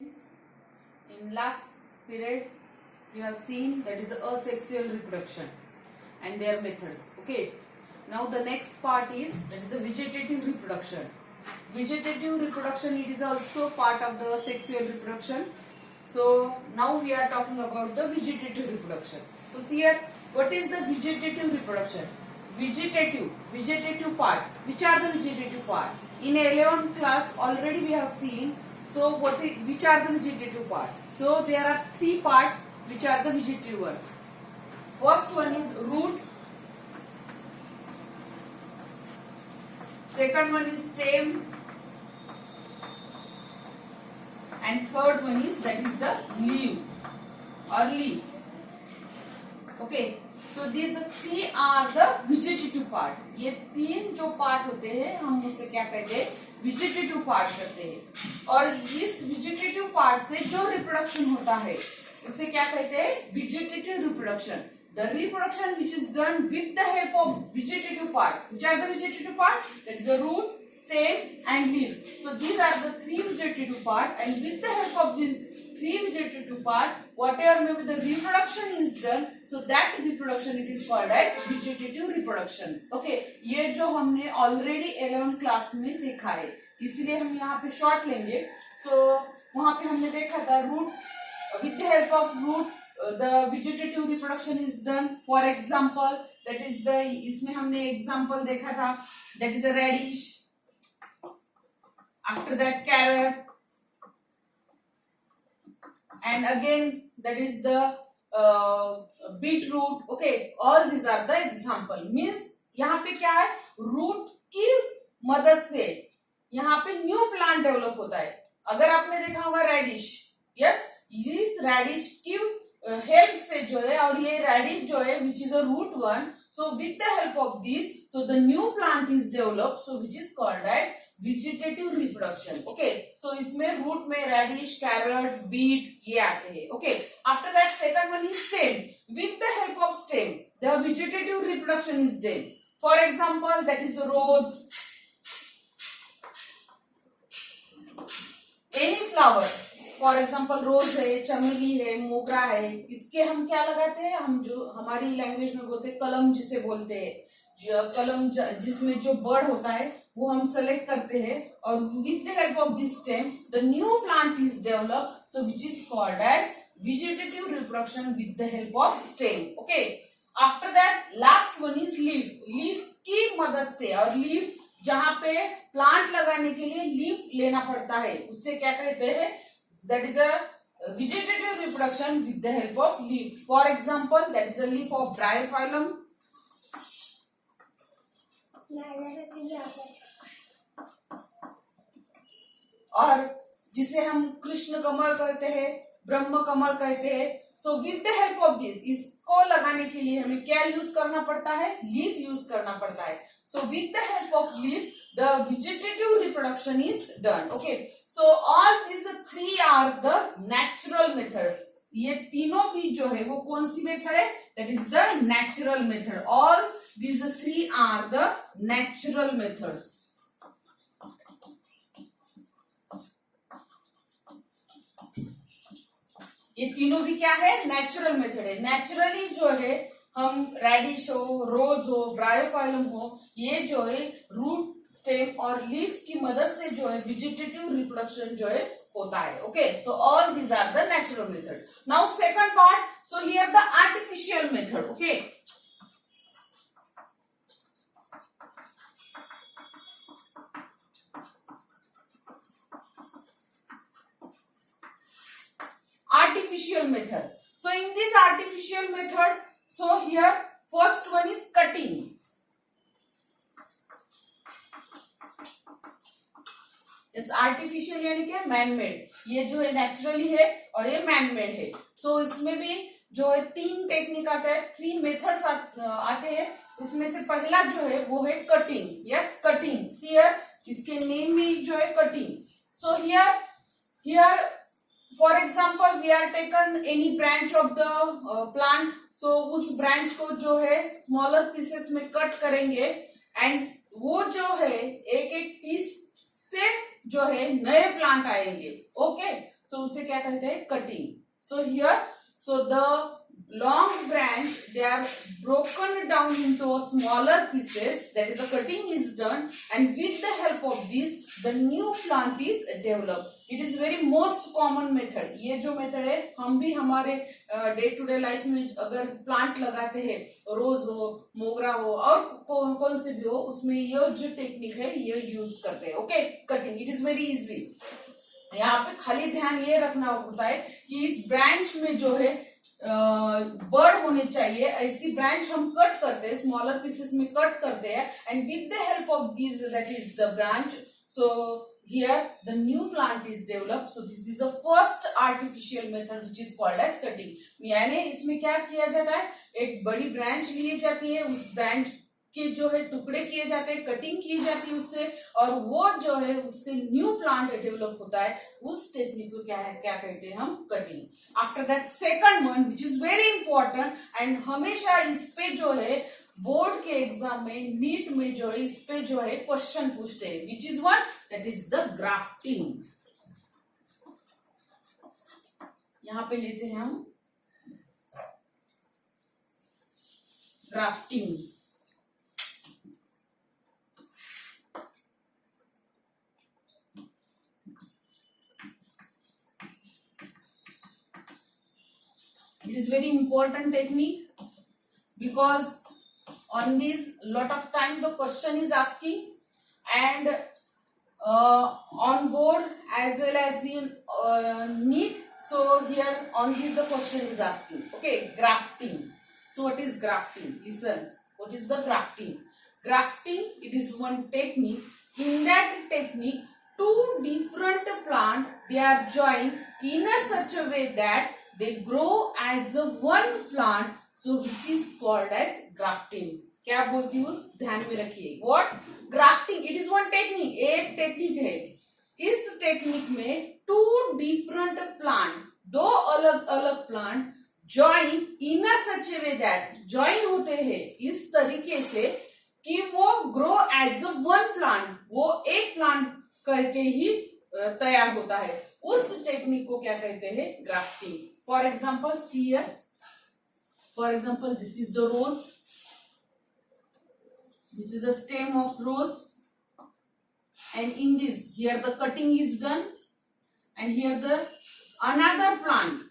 In last period, we have seen that is asexual reproduction and their methods. Okay. Now the next part is that is the vegetative reproduction. Vegetative reproduction, it is also part of the sexual reproduction. So now we are talking about the vegetative reproduction. So see here, what is the vegetative reproduction? Vegetative part. Which are the vegetative part? In 11th class already we have seen. So which are the vegetative part? So there are three parts which are the vegetative one. First one is root. Second one is stem. And third one is that is the leaf or leaf. Okay. So these three are the vegetative part. ये तीन जो part होते हैं हम उसे क्या कहते हैं? वेजिटेटिव पार्ट कहते हैं. और इस वेजिटेटिव पार्ट से जो रिप्रोडक्शन होता है उसे क्या कहते हैं? Vegetative reproduction. The reproduction which is done with the help of vegetative part. Which are the vegetative part? That is the root, stem and leaf. So these are the three vegetative part, and with the help of these three vegetative part, whatever maybe the reproduction is done, so that reproduction it is called as vegetative reproduction. Okay, ये जो हमने already 11th class में देखा है, इसलिए हम यहाँ पे short लेंगे. So वहाँ पे हमने देखा था root, with the help of root the vegetative reproduction is done. For example, that is the इसमें हमने example देखा था, that is a radish. After that carrot. And again that is the beetroot. Okay, all these are the example. Means यहाँ पे क्या है? root की मदद से यहाँ पे new plant develop होता है. अगर आपने देखा होगा radish, yes, इस radish की help से जो है, और ये radish जो है which is a root one, so with the help of this, so the new plant is developed, so which is called as vegetative reproduction. Okay, so इसमें root में radish, carrot, beet ये आते हैं. Okay, after that second one is stem. With the help of stem, the vegetative reproduction is done. For example, that is rose, any flower. For example rose है, चमेली है, मोगरा है, इसके हम क्या लगाते हैं? हम जो हमारी लैंग्वेज में बोलते हैं कलम, जिसे बोलते हैं कलम, जिसमें जो बर्ड होता है वो हम सेलेक्ट करते हैं, और with the help of this stem the new plant is develop, so which is called as vegetative reproduction with the help of stem. Okay, after that last one is leaf. Leaf की मदद से, और leaf जहां पे plant लगाने के लिए leaf लेना पड़ता है, उससे क्या कहते हैं? That is a vegetative reproduction with the help of leaf. For example, that is a leaf of bryophyllum. और जिसे हम कृष्ण कमल कहते हैं, ब्रह्म कमल कहते हैं. So with the help of this, इसको लगाने के लिए हमें क्या यूज करना पड़ता है? लीफ यूज करना पड़ता है. So with the help of leaf, the vegetative reproduction is done. Okay, so all these three are the natural method. ये तीनों भी जो है वो कौन सी मेथड है? That is the natural method. All these three are the natural methods. ये तीनों भी क्या है? नेचुरल मेथड है. नेचुरली जो है हम रेडिश हो, रोज हो, ब्रायोफाइलम हो, ये जो है रूट, स्टेम और लीफ की मदद से जो है वेजिटेटिव रिप्रोडक्शन जो है होता है. Okay, so all these are the natural method. Now second part, so here the artificial method. Okay, artificial method. So in this artificial method, so here first one is cutting. Yes, artificial यानी क्या? Man made. ये जो है naturally है और ये man made है. So इसमें भी जो है तीन टेक्निक आता है, थ्री मेथड्स आते हैं. उसमें से पहला जो है वो है कटिंग. Yes, cutting. हियर इसके नेम में जो है cutting. So here for example we are taken any branch of the plant, so उस branch को जो है smaller pieces में कट करेंगे, and वो जो है एक एक पीस से जो है नए प्लांट आएंगे. ओके, सो उसे क्या कहते हैं, cutting. So here, so the long branch, they are broken down into a smaller pieces, that is the cutting is done, and with the help of this the new plant is developed. It is very most common method. ये जो method है हम भी हमारे day to day life में अगर plant लगाते हैं, रोज हो, मोगरा हो और कौन कौन से भी हो, उसमें ये जो टेक्निक है ये यूज करते हैं. Okay, cutting, it is very easy. यहाँ पे खाली ध्यान ये रखना होता है कि इस ब्रांच में जो है बर्ड होने चाहिए, ऐसी ब्रांच हम कट करते हैं, स्मॉलर पीसेस में कट करते हैं, and with the help of this, that is the branch, so here the new plant is developed. So this is the first artificial method which is called as cutting. यानी इसमें क्या किया जाता है, एक बड़ी ब्रांच ली जाती है, उस ब्रांच के जो है टुकड़े किए जाते हैं, कटिंग की जाती है उससे, और वो जो है उससे न्यू प्लांट डेवलप होता है. उस टेक्निक को क्या है, क्या कहते हैं हम, cutting. After that second one which is very important, and हमेशा इस पे जो है बोर्ड के एग्जाम में, नीट में जो है इस पे जो है क्वेश्चन पूछते हैं, which is one, that is the grafting. यहां पे लेते हैं हम grafting. It is very important technique because on this lot of time the question is asking, and on board as well as in NEET. So here on this the question is asking. Okay, grafting. So what is grafting? Listen, what is the grafting? Grafting, it is one technique. In that technique, two different plant, they are joined in a such a way that they grow as a one plant, so which is called as grafting. क्या बोलती हूँ, ध्यान में रखिए. What? Grafting, it is one technique. एक technique है. इस technique में two different plant, दो अलग अलग plant join in a such a way that, join होते हैं इस तरीके से कि वो grow as a one plant, वो एक प्लांट करके ही तैयार होता है. उस टेक्निक को क्या कहते हैं, grafting. For example see here, for example this is the rose, this is the stem of rose, and in this here the cutting is done, and here the another plant.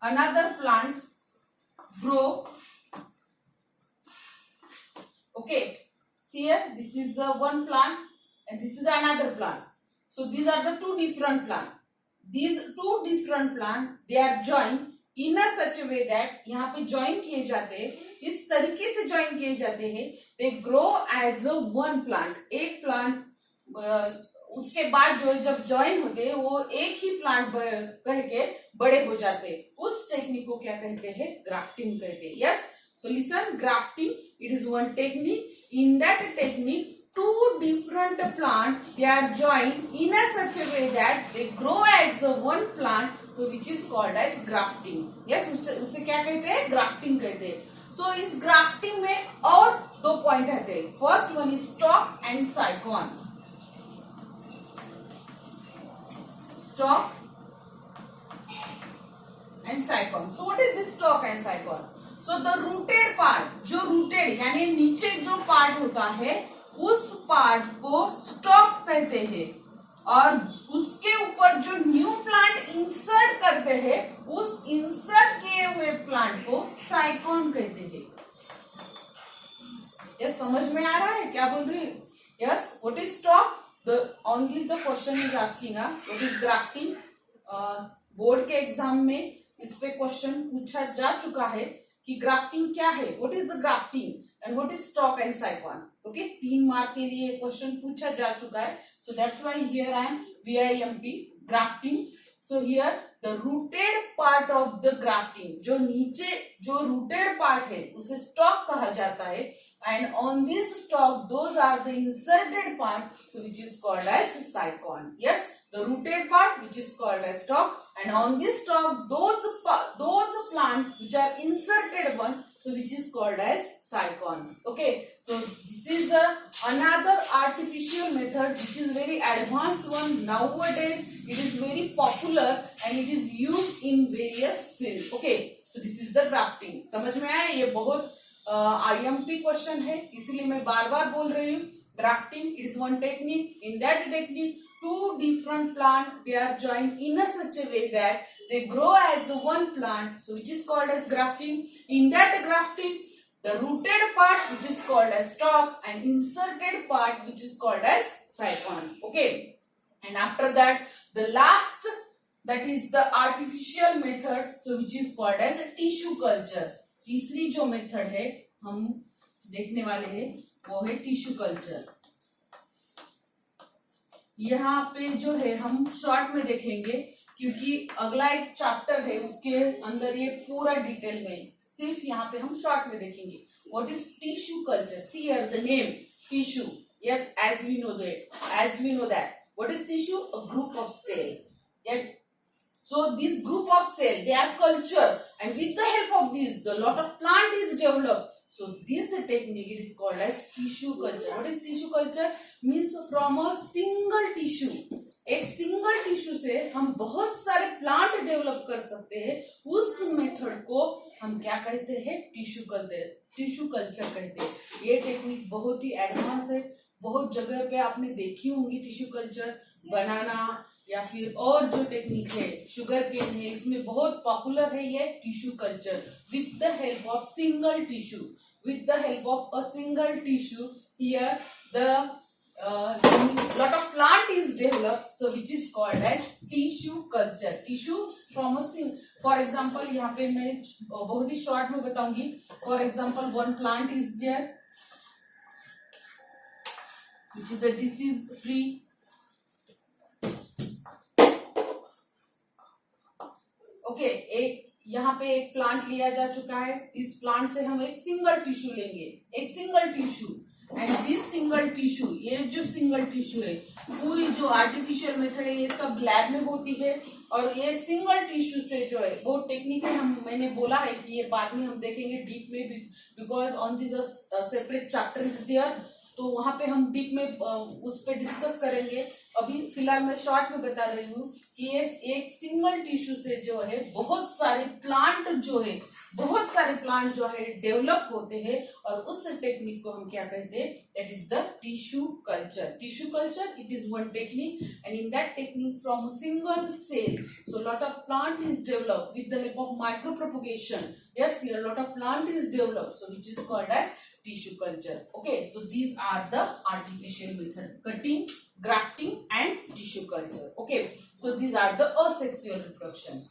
Another plant grow. Okay, see here, this is the one plant and this is another plant. So these are the two different plant. These two different plant, they are joined in a such a way that, यहाँ पे join किए जाते हैं, इस तरीके से join किए जाते हैं, they grow as a one plant. एक plant उसके बाद जो जब ज्वाइन होते हैं वो एक ही प्लांट कह के बड़े हो जाते हैं. उस टेक्निक को क्या कहते हैं, ग्राफ्टिंग कहते हैं. Yes, so listen, grafting, it is one technique. In that technique two different plant, they are joined in a such a way that they grow as a one plant, so which is called as grafting. Yes, उसे क्या कहते हैं, grafting कहते हैं. सो इस grafting में और दो पॉइंट रहते हैं. First one is stock and साइकॉन. Stalk and cycon. So what is this stalk and cycon? So the rooted part, जो rooted यानी नीचे जो पार्ट होता है उस पार्ट को स्टॉक कहते हैं, और उसके ऊपर जो न्यू प्लांट इंसर्ट करते हैं उस इंसर्ट किए हुए प्लांट को साइकॉन कहते हैं. ये समझ में आ रहा है क्या बोल रही है? Yes, what is stock? On this the question is asking, what is grafting? Board के एग्जाम में इस पे क्वेश्चन पूछा जा चुका है कि ग्राफ्टिंग क्या है, what is the grafting and what is stock and साइकॉन. Okay, 3 mark के लिए क्वेश्चन पूछा जा चुका है. So that's why here I am VIMP grafting. So here the rooted part of the grafting, जो नीचे जो रूटेड पार्ट है उसे स्टॉक कहा जाता है, and on this stalk those are the inserted part, so which is called as cycon. Yes, the rooted part which is called as stalk, and on this stalk those plant which are inserted one, so which is called as cycon. Okay, so this is another artificial method which is very advanced one. Nowadays it is very popular and it is used in various fields. Okay, so this is the grafting. समझ में आया? ये बहुत IMP question है, इसलिए मैं बार बार बोल रही हूँ. Grafting, it is one technique. In that technique, two different plants, they are joined in a such a way that they grow as one plant, so which is called as grafting. In that grafting, the rooted part which is called as stalk and inserted part which is called as cycon. Okay, and after that the last, that is the artificial method, so which is called as tissue culture. तीसरी जो method है हम देखने वाले हैं वो है tissue culture. यहाँ पे जो है हम शॉर्ट में देखेंगे क्योंकि अगला एक चैप्टर है उसके अंदर ये पूरा डिटेल में, सिर्फ यहाँ पे हम शॉर्ट में देखेंगे. What is tissue culture? See here the name tissue. Yes, as we know that what is tissue? A group of cell. Yes. So this group of cell, they are culture, and with the help of this the lot of plant is developed. So this technique, it is called as tissue culture. What is tissue culture? Means from a single tissue, एक single tissue से हम बहुत सारे plant develop कर सकते हैं. उस method को हम क्या कहते हैं? टिश्यू कल्चर कहते हैं. ये टेक्निक बहुत ही एडवांस है. बहुत जगह पे आपने देखी होंगी टिश्यू कल्चर. बनाना या फिर और जो टेक्निक है शुगर केन है, इसमें बहुत पॉपुलर है ये tissue culture. With the help of single tissue, with the help of a single tissue, here the lot of plant is developed, so which is called as tissue culture. Tissue from a for example, यहाँ पे मैं बहुत ही short में बताऊंगी. For example, one plant is there which is a disease free. Okay, एक यहाँ पे एक प्लांट लिया जा चुका है. इस प्लांट से हम एक सिंगल टिश्यू लेंगे, एक single tissue. And this single tissue, ये जो सिंगल टिश्यू है, पूरी जो आर्टिफिशियल मेथड है ये सब लैब में होती है. और ये सिंगल टिश्यू से जो है बहुत टेक्निक है. मैंने बोला है कि ये बाद में हम देखेंगे डीप में, because on this separate chapter is there. तो वहां पे हम डीप में उस पर डिस्कस करेंगे. अभी फिलहाल मैं शॉर्ट में बता रही हूँ कि ये एक सिंगल टिश्यू से जो है बहुत सारे प्लांट जो है डेवलप होते हैं. और उस टेक्निक को हम क्या कहते हैं? That is the tissue culture. Tissue culture, it is one technique, and in that technique from single cell, so lot of plant is developed with the help of micro propagation. Yes, here a lot of plant is developed, so which is called as tissue culture. Okay, so these are the artificial method: cutting, grafting, and tissue culture. Okay, so these are the asexual reproduction.